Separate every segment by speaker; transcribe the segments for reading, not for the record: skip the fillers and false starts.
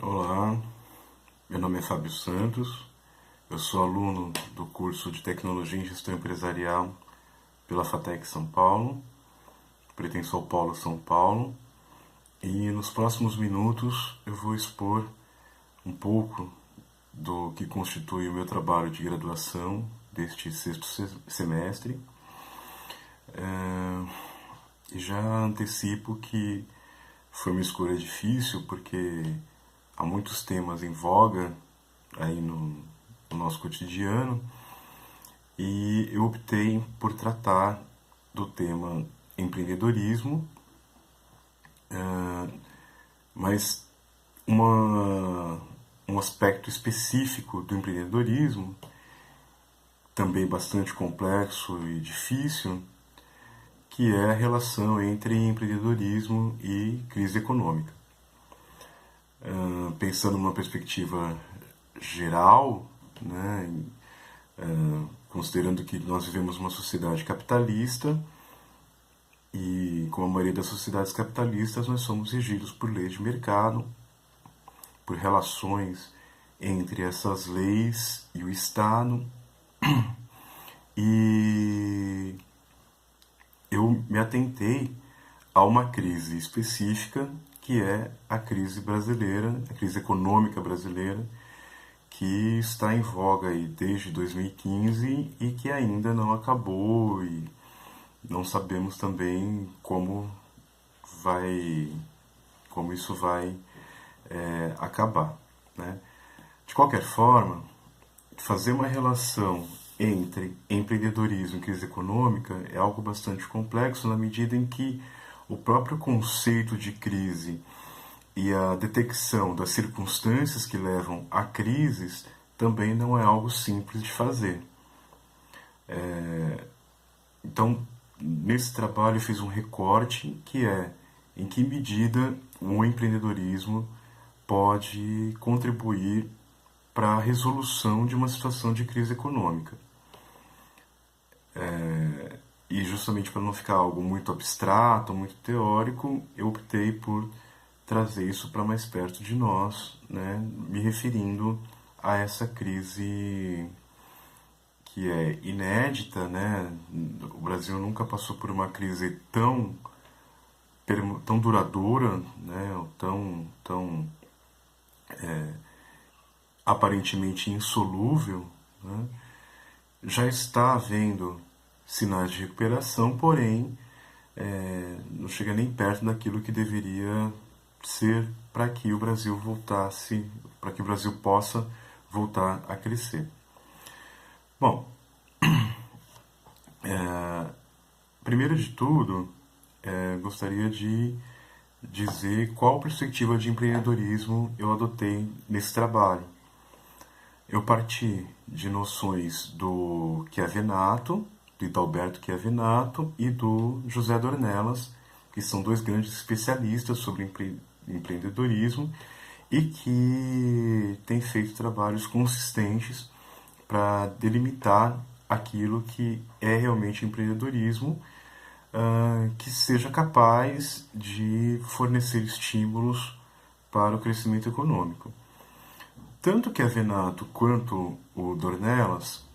Speaker 1: Olá, meu nome é Fábio Santos, eu sou aluno do curso de Tecnologia em Gestão Empresarial pela FATEC São Paulo, pertenço ao Polo São Paulo, e nos próximos minutos eu vou expor um pouco do que constitui o meu trabalho de graduação deste sexto semestre. E já antecipo que foi uma escolha difícil porque há muitos temas em voga aí no nosso cotidiano e eu optei por tratar do tema empreendedorismo, mas um aspecto específico do empreendedorismo, também bastante complexo e difícil, que é a relação entre empreendedorismo e crise econômica. Pensando numa perspectiva geral, né, considerando que nós vivemos uma sociedade capitalista e, como a maioria das sociedades capitalistas, nós somos regidos por leis de mercado, por relações entre essas leis e o Estado. E eu me atentei a uma crise específica, que é a crise brasileira, a crise econômica brasileira, que está em voga aí desde 2015 e que ainda não acabou, e não sabemos também como isso vai acabar, né? De qualquer forma, fazer uma relação entre empreendedorismo e crise econômica é algo bastante complexo, na medida em que o próprio conceito de crise e a detecção das circunstâncias que levam a crises também não é algo simples de fazer. Então, nesse trabalho eu fiz um recorte que é em que medida o empreendedorismo pode contribuir para a resolução de uma situação de crise econômica. E justamente para não ficar algo muito abstrato, muito teórico, eu optei por trazer isso para mais perto de nós, né, me referindo a essa crise que é inédita, né? O Brasil nunca passou por uma crise tão duradoura, né? Tão aparentemente insolúvel, né? Já está havendo sinais de recuperação, porém não chega nem perto daquilo que deveria ser para que o Brasil voltasse, para que o Brasil possa voltar a crescer. Bom, primeiro de tudo, gostaria de dizer qual perspectiva de empreendedorismo eu adotei nesse trabalho. Eu parti de noções do Chiavenato, do Idalberto Chiavenato e do José Dornelas, que são dois grandes especialistas sobre empreendedorismo e que têm feito trabalhos consistentes para delimitar aquilo que é realmente empreendedorismo, que seja capaz de fornecer estímulos para o crescimento econômico. Tanto que a Venato quanto o Dornelas,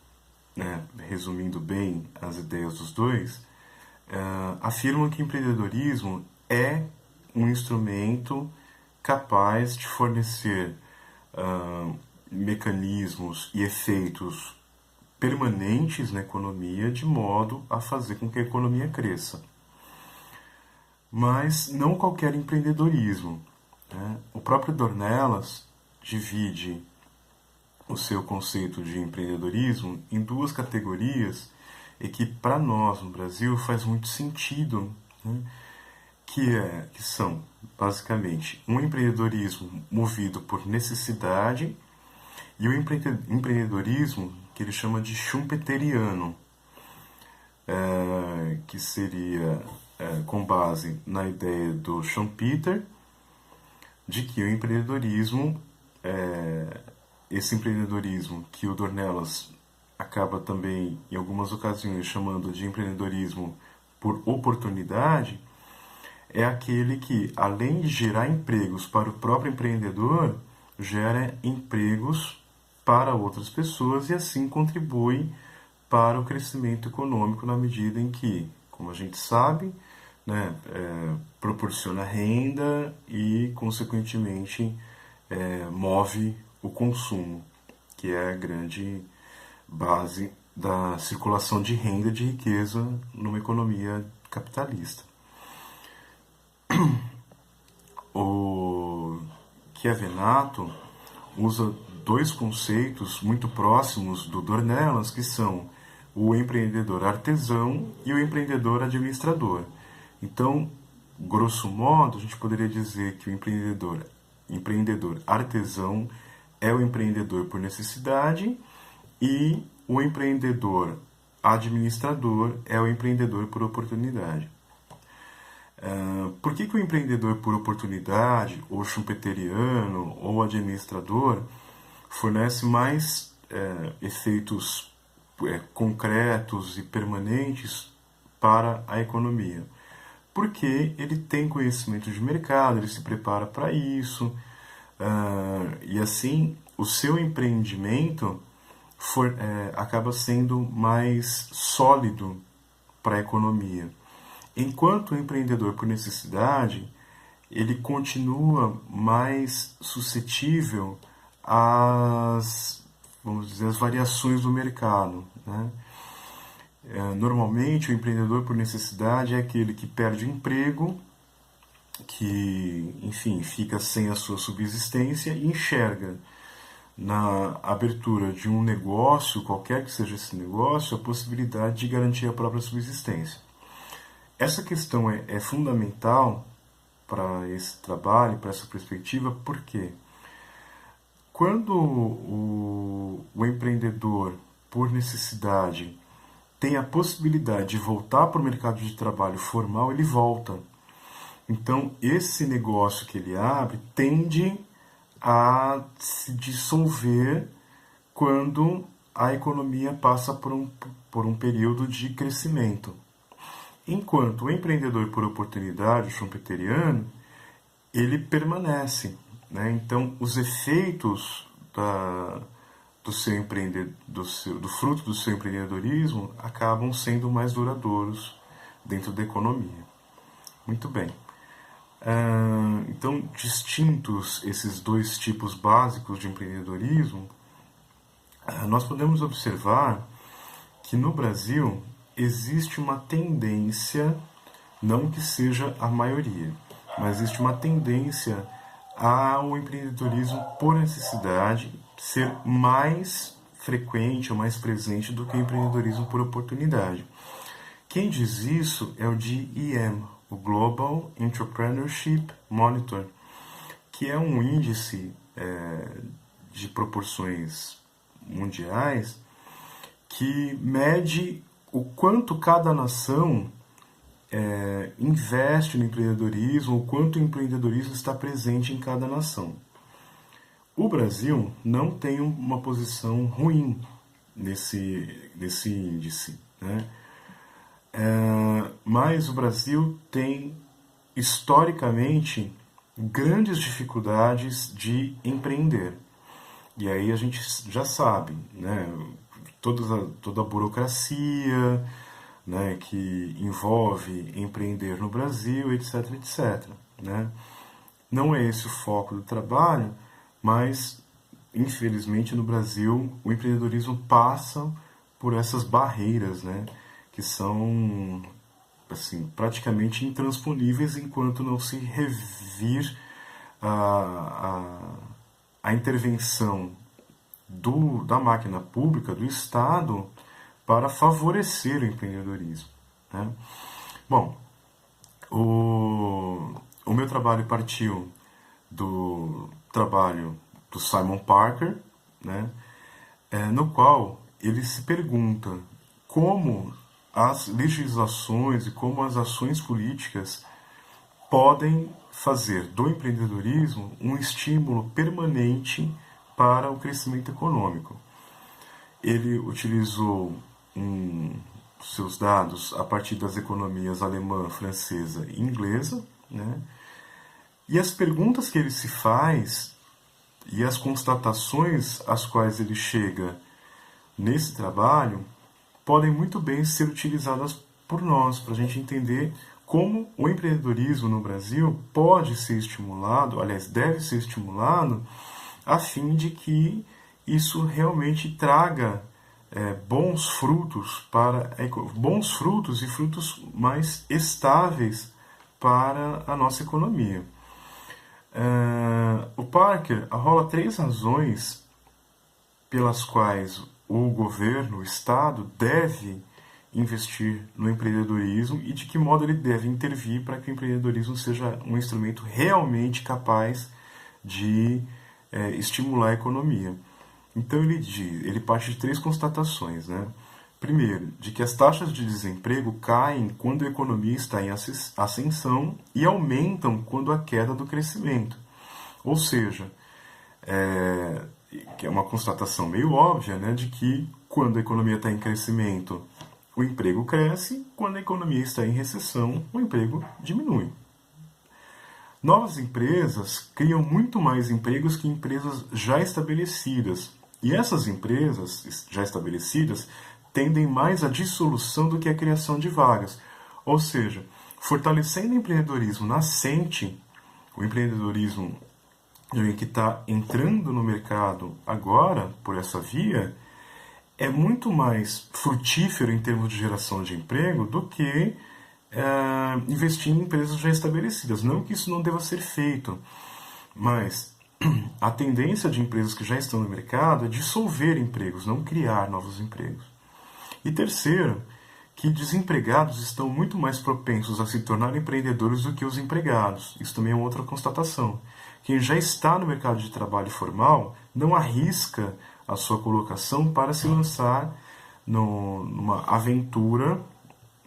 Speaker 1: né, resumindo bem as ideias dos dois, afirmam que empreendedorismo é um instrumento capaz de fornecer mecanismos e efeitos permanentes na economia de modo a fazer com que a economia cresça. Mas não qualquer empreendedorismo, né? O próprio Dornelas divide o seu conceito de empreendedorismo em duas categorias e que para nós no Brasil faz muito sentido, né? que são basicamente um empreendedorismo movido por necessidade e o empreendedorismo que ele chama de schumpeteriano, que seria com base na ideia do Schumpeter de que o empreendedorismo, esse empreendedorismo que o Dornelas acaba também em algumas ocasiões chamando de empreendedorismo por oportunidade, é aquele que, além de gerar empregos para o próprio empreendedor, gera empregos para outras pessoas e assim contribui para o crescimento econômico na medida em que, como a gente sabe, né, proporciona renda e, consequentemente, move o consumo, que é a grande base da circulação de renda e de riqueza numa economia capitalista. O Chiavenato usa dois conceitos muito próximos do Dornelas, que são o empreendedor artesão e o empreendedor administrador. Então, grosso modo, a gente poderia dizer que o empreendedor artesão é o empreendedor por necessidade e o empreendedor administrador é o empreendedor por oportunidade. Por que o empreendedor por oportunidade, ou schumpeteriano, ou administrador, fornece mais efeitos concretos e permanentes para a economia? Porque ele tem conhecimento de mercado, ele se prepara para isso, e assim o seu empreendimento acaba sendo mais sólido para a economia. Enquanto o empreendedor por necessidade, ele continua mais suscetível às, vamos dizer, às variações do mercado, né? Normalmente, o empreendedor por necessidade é aquele que perde o emprego, que, enfim, fica sem a sua subsistência e enxerga na abertura de um negócio, qualquer que seja esse negócio, a possibilidade de garantir a própria subsistência. Essa questão é fundamental para esse trabalho, para essa perspectiva, porque quando o empreendedor, por necessidade, tem a possibilidade de voltar para o mercado de trabalho formal, ele volta. Então, esse negócio que ele abre tende a se dissolver quando a economia passa por um período de crescimento. Enquanto o empreendedor por oportunidade, o schumpeteriano, ele permanece, né? Então, os efeitos do fruto do seu empreendedorismo acabam sendo mais duradouros dentro da economia. Muito bem. Então, distintos esses dois tipos básicos de empreendedorismo, nós podemos observar que no Brasil existe uma tendência, não que seja a maioria, mas existe uma tendência ao empreendedorismo por necessidade ser mais frequente ou mais presente do que o empreendedorismo por oportunidade. Quem diz isso é o GEM, o Global Entrepreneurship Monitor, que é um índice de proporções mundiais que mede o quanto cada nação investe no empreendedorismo, o quanto o empreendedorismo está presente em cada nação. O Brasil não tem uma posição ruim nesse índice, né? Mas o Brasil tem, historicamente, grandes dificuldades de empreender. E aí a gente já sabe, né? Toda a burocracia, né, que envolve empreender no Brasil, etc, etc, né? Não é esse o foco do trabalho, mas, infelizmente, no Brasil, o empreendedorismo passa por essas barreiras, né, que são assim, praticamente intransponíveis enquanto não se revir a intervenção da máquina pública, do Estado, para favorecer o empreendedorismo, né? Bom, o meu trabalho partiu do trabalho do Simon Parker, né, no qual ele se pergunta como as legislações e como as ações políticas podem fazer do empreendedorismo um estímulo permanente para o crescimento econômico. Ele utilizou seus dados a partir das economias alemã, francesa e inglesa, né? E as perguntas que ele se faz E as constatações às quais ele chega nesse trabalho podem muito bem ser utilizadas por nós, para a gente entender como o empreendedorismo no Brasil pode ser estimulado, aliás, deve ser estimulado, a fim de que isso realmente traga bons frutos bons frutos e frutos mais estáveis para a nossa economia. O Parker arrola 3 razões pelas quais o governo, o Estado, deve investir no empreendedorismo e de que modo ele deve intervir para que o empreendedorismo seja um instrumento realmente capaz de estimular a economia. Então ele parte de 3 constatações, né? Primeiro, de que as taxas de desemprego caem quando a economia está em ascensão e aumentam quando há queda do crescimento. Ou seja, que é uma constatação meio óbvia, né, de que quando a economia está em crescimento, o emprego cresce, quando a economia está em recessão, o emprego diminui. Novas empresas criam muito mais empregos que empresas já estabelecidas. E essas empresas já estabelecidas tendem mais à dissolução do que à criação de vagas. Ou seja, fortalecendo o empreendedorismo nascente, o empreendedorismo que está entrando no mercado agora, por essa via, é muito mais frutífero em termos de geração de emprego do que investir em empresas já estabelecidas. Não que isso não deva ser feito, mas a tendência de empresas que já estão no mercado é dissolver empregos, não criar novos empregos. E terceiro, que desempregados estão muito mais propensos a se tornar empreendedores do que os empregados. Isso também é uma outra constatação. Quem já está no mercado de trabalho formal não arrisca a sua colocação para se lançar numa aventura,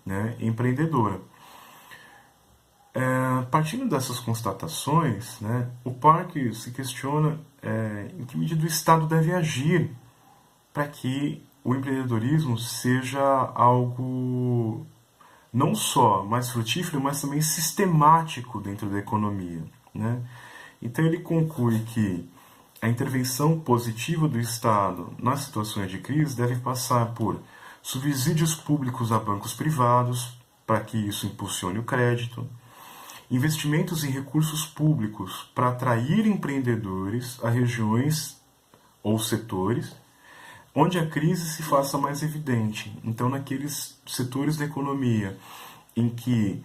Speaker 1: né, empreendedora. Partindo dessas constatações, né, o Parker se questiona em que medida o Estado deve agir para que o empreendedorismo seja algo não só mais frutífero, mas também sistemático dentro da economia, né? Então ele conclui que a intervenção positiva do Estado nas situações de crise deve passar por subsídios públicos a bancos privados, para que isso impulsione o crédito, investimentos em recursos públicos para atrair empreendedores a regiões ou setores onde a crise se faça mais evidente. Então, naqueles setores da economia em que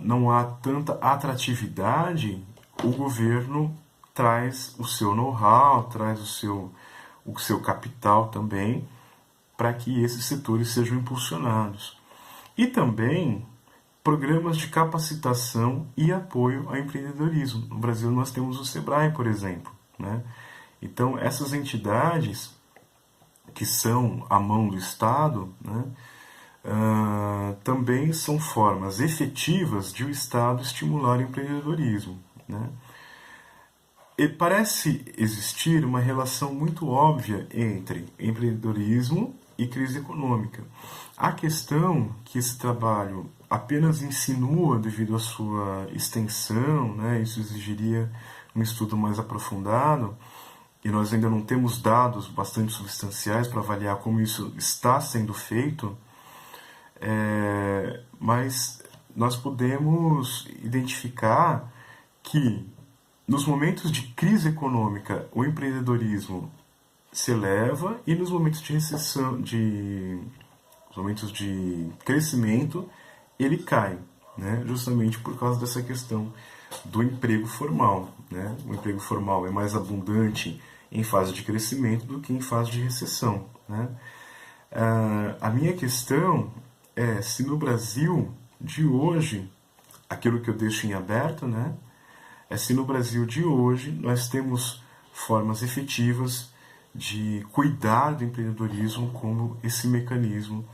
Speaker 1: não há tanta atratividade, o governo traz o seu know-how, traz o seu capital também, para que esses setores sejam impulsionados. E também programas de capacitação e apoio ao empreendedorismo. No Brasil nós temos o Sebrae, por exemplo, né? Então essas entidades que são a mão do Estado, né, também são formas efetivas de o Estado estimular o empreendedorismo, né? E parece existir uma relação muito óbvia entre empreendedorismo e crise econômica. A questão que esse trabalho apenas insinua devido à sua extensão, né, isso exigiria um estudo mais aprofundado, e nós ainda não temos dados bastante substanciais para avaliar como isso está sendo feito, mas nós podemos identificar que nos momentos de crise econômica o empreendedorismo se eleva e nos momentos de recessão, nos momentos de crescimento, ele cai, né? Justamente por causa dessa questão do emprego formal, né? O emprego formal é mais abundante em fase de crescimento do que em fase de recessão, né? A minha questão é se no Brasil de hoje, aquilo que eu deixo em aberto, né, é se no Brasil de hoje nós temos formas efetivas de cuidar do empreendedorismo como esse mecanismo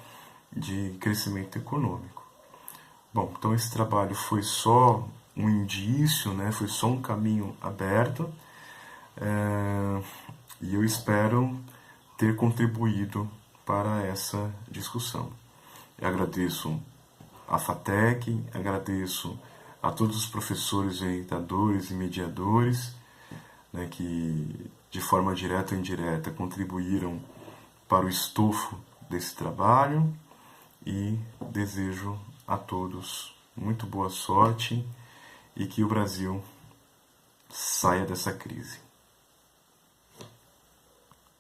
Speaker 1: de crescimento econômico. Bom, então esse trabalho foi só um indício, né, foi só um caminho aberto, e eu espero ter contribuído para essa discussão. Eu agradeço a FATEC, agradeço a todos os professores, orientadores e mediadores, né, que de forma direta ou indireta contribuíram para o estofo desse trabalho, e desejo a todos muito boa sorte e que o Brasil saia dessa crise.